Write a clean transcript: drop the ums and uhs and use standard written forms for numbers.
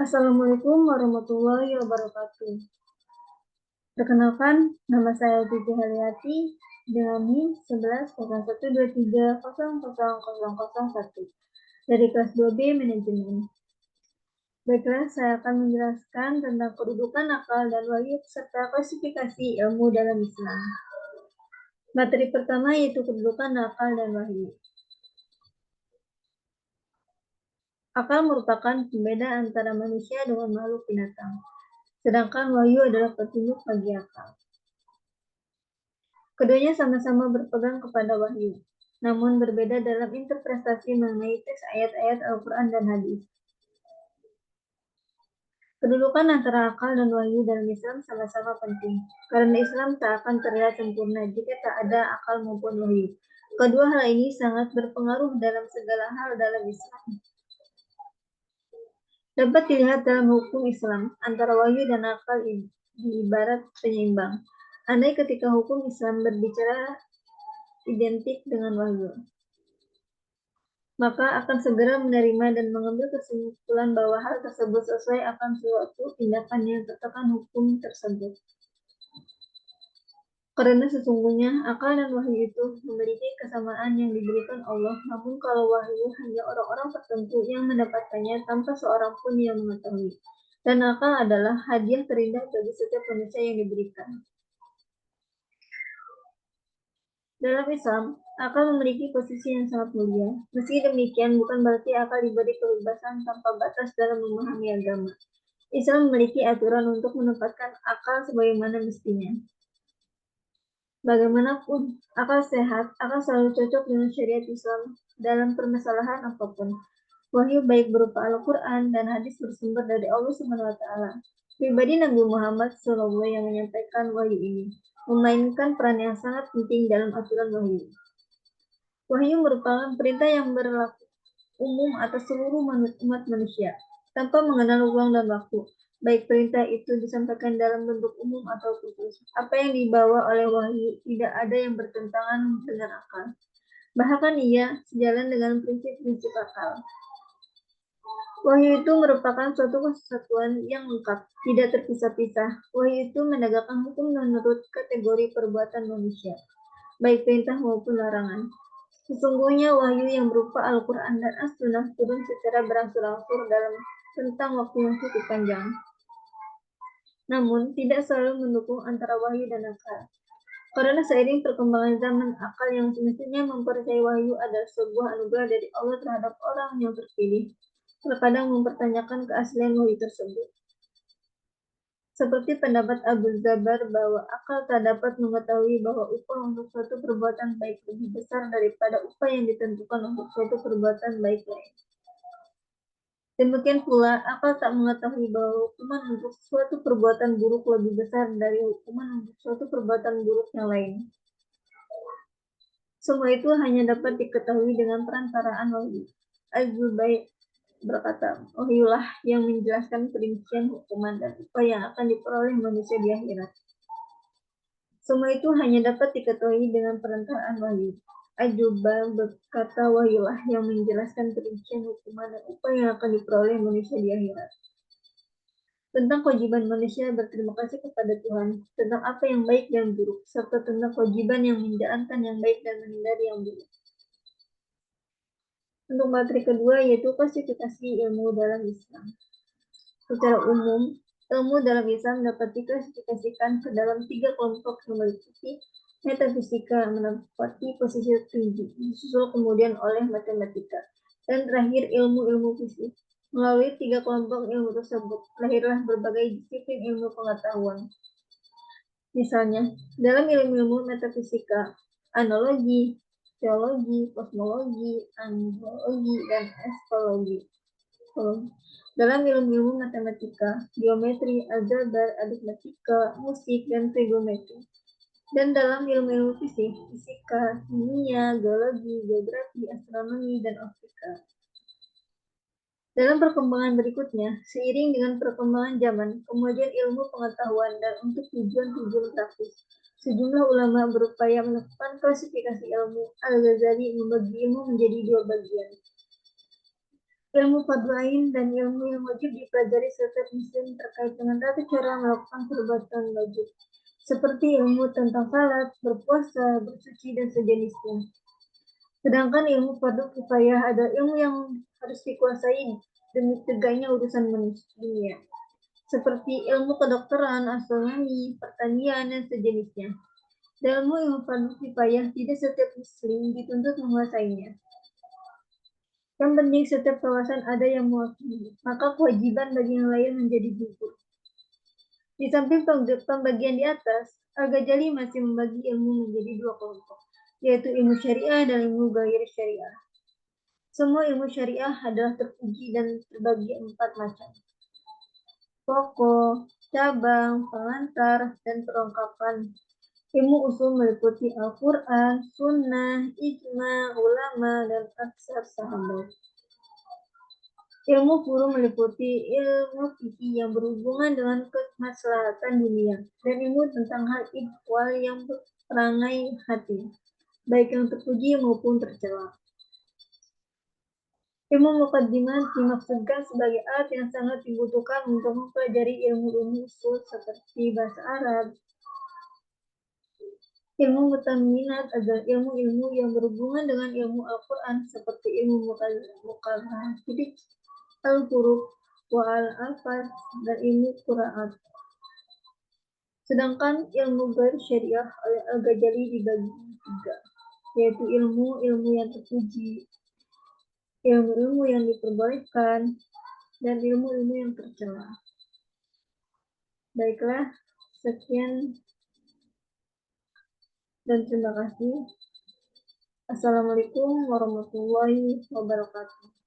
Assalamualaikum warahmatullahi wabarakatuh. Perkenalkan, nama saya Titi Haliati dengan NIM 110123000001 dari kelas 2B Manajemen. Baiklah, saya akan menjelaskan tentang kedudukan akal dan wahyu serta klasifikasi ilmu dalam Islam. Materi pertama yaitu kedudukan akal dan wahyu. Akal merupakan pembeda antara manusia dengan makhluk binatang, sedangkan wahyu adalah petunjuk bagi akal. Keduanya sama-sama berpegang kepada wahyu, namun berbeda dalam interpretasi mengenai teks ayat-ayat Al-Quran dan hadis. Kedudukan antara akal dan wahyu dalam Islam sama-sama penting, karena Islam tak akan terlihat sempurna jika tak ada akal maupun wahyu. Kedua hal ini sangat berpengaruh dalam segala hal dalam Islam. Dapat dilihat dalam hukum Islam, antara wahyu dan akal ibarat penyeimbang. Andai ketika hukum Islam berbicara identik dengan wahyu, maka akan segera menerima dan mengambil kesimpulan bahwa hal tersebut sesuai akan suatu tindakan yang tertekan hukum tersebut. Karena sesungguhnya akal dan wahyu itu memiliki kesamaan yang diberikan Allah, namun kalau wahyu hanya orang-orang tertentu yang mendapatkannya tanpa seorang pun yang mengetahui. Dan akal adalah hadiah terindah bagi setiap manusia yang diberikan. Dalam Islam, akal memiliki posisi yang sangat mulia. Meski demikian, bukan berarti akal diberi kebebasan tanpa batas dalam memahami agama. Islam memiliki aturan untuk menempatkan akal sebagaimana mestinya. Bagaimanapun, akal sehat akan selalu cocok dengan syariat Islam dalam permasalahan apapun. Wahyu baik berupa Al-Quran dan hadis bersumber dari Allah SWT. Pribadi Nabi Muhammad SAW yang menyampaikan wahyu ini memainkan peran yang sangat penting dalam aturan wahyu. Wahyu merupakan perintah yang berlaku umum atas seluruh umat manusia, tanpa mengenal ruang dan waktu. Baik perintah itu disampaikan dalam bentuk umum atau khusus. Apa yang dibawa oleh wahyu tidak ada yang bertentangan dengan akal. Bahkan ia sejalan dengan prinsip-prinsip akal. Wahyu itu merupakan suatu kesatuan yang lengkap, tidak terpisah-pisah. Wahyu itu menegakkan hukum menurut kategori perbuatan manusia, baik perintah maupun larangan. Sesungguhnya wahyu yang berupa Al-Quran dan As-Sunnah turun secara berangsur-angsur dalam rentang waktu yang cukup panjang. Namun, tidak selalu mendukung antara wahyu dan akal. Karena seiring perkembangan zaman, akal yang semestinya mempercayai wahyu adalah sebuah anugerah dari Allah terhadap orang yang terpilih, terkadang mempertanyakan keaslian wahyu tersebut. Seperti pendapat Abu Zabar bahwa akal tak dapat mengetahui bahwa upah untuk suatu perbuatan baik lebih besar daripada upah yang ditentukan untuk suatu perbuatan baik lain. Demikian pula, akal tak mengetahui bahwa hukuman untuk suatu perbuatan buruk lebih besar dari hukuman untuk suatu perbuatan buruk yang lain. Semua itu hanya dapat diketahui dengan perantaraan wahyu. Az-Zubayr berkata, wahyulah yang menjelaskan perincian hukuman dan upah yang akan diperoleh manusia di akhirat. Semua itu hanya dapat diketahui dengan perantaraan wahyu. Ajuba berkata, wahyulah yang menjelaskan perincian hukuman dan upah yang akan diperoleh manusia di akhirat. Tentang kewajiban manusia berterima kasih kepada Tuhan, tentang apa yang baik dan buruk, serta tentang kewajiban yang menjalankan yang baik dan menghindari yang buruk. Untuk materi kedua yaitu klasifikasi ilmu dalam Islam. Secara umum, ilmu dalam Islam dapat diklasifikasikan ke dalam 3 kelompok yang meliputi metafisika menempati posisi tertinggi, disusul kemudian oleh matematika, dan terakhir ilmu-ilmu fisik. Melalui 3 kelompok ilmu tersebut, lahirlah berbagai disiplin ilmu pengetahuan. Misalnya, dalam ilmu-ilmu metafisika, analogi, teologi, kosmologi, angelologi, dan astrologi. Dalam ilmu-ilmu matematika, geometri, aljabar, aritmatika, musik, dan trigonometri. Dan dalam ilmu-ilmu fisik, fisika, kimia, geologi, geografi, astronomi, dan optika. Dalam perkembangan berikutnya, seiring dengan perkembangan zaman, kemajuan ilmu pengetahuan, dan untuk tujuan-tujuan praktis, sejumlah ulama berupaya melakukan klasifikasi ilmu. Al-Ghazali membagi ilmu menjadi 2 bagian. Ilmu fardhu ain dan ilmu yang wajib dipelajari setiap muslim terkait dengan tata cara melakukan perbuatan wajib, seperti ilmu tentang salat, berpuasa, bersuci, dan sejenisnya. Sedangkan ilmu fardhu kifayah ada ilmu yang harus dikuasai demi tegaknya urusan manusia dunia, seperti ilmu kedokteran, astronomi, pertanian, dan sejenisnya. Dalam ilmu fardhu kifayah, tidak setiap muslim dituntut menguasainya. Yang penting setiap kawasan ada yang mewakili, maka kewajiban bagi yang lain menjadi gugur. Di samping pembagian di atas, Al-Ghazali masih membagi ilmu menjadi dua kelompok, yaitu ilmu syariah dan ilmu ghair syariah. Semua ilmu syariah adalah terpuji dan terbagi empat macam: pokok, cabang, pengantar, dan perlengkapan. Ilmu usul meliputi Al-Quran, Sunnah, Ijma, ulama, dan aksar sahabat. Ilmu furu meliputi ilmu fikih yang berhubungan dengan kemaslahatan dunia dan ilmu tentang hal ihwal yang perangai hati, baik yang terpuji maupun tercela. Ilmu muqaddimah dimaksudkan sebagai alat yang sangat dibutuhkan untuk mempelajari ilmu-ilmu usul seperti bahasa Arab. Ilmu mutaminat adalah ilmu-ilmu yang berhubungan dengan ilmu Al-Quran seperti ilmu muqarrar, al-huruf, wa al-alfaz, dan ilmu qiraat. Sedangkan ilmu ghair syariah oleh Al-Ghazali dibagi tiga, yaitu ilmu-ilmu yang terpuji, ilmu-ilmu yang diperbolehkan, dan ilmu-ilmu yang tercela. Baiklah, sekian dan terima kasih. Assalamualaikum warahmatullahi wabarakatuh.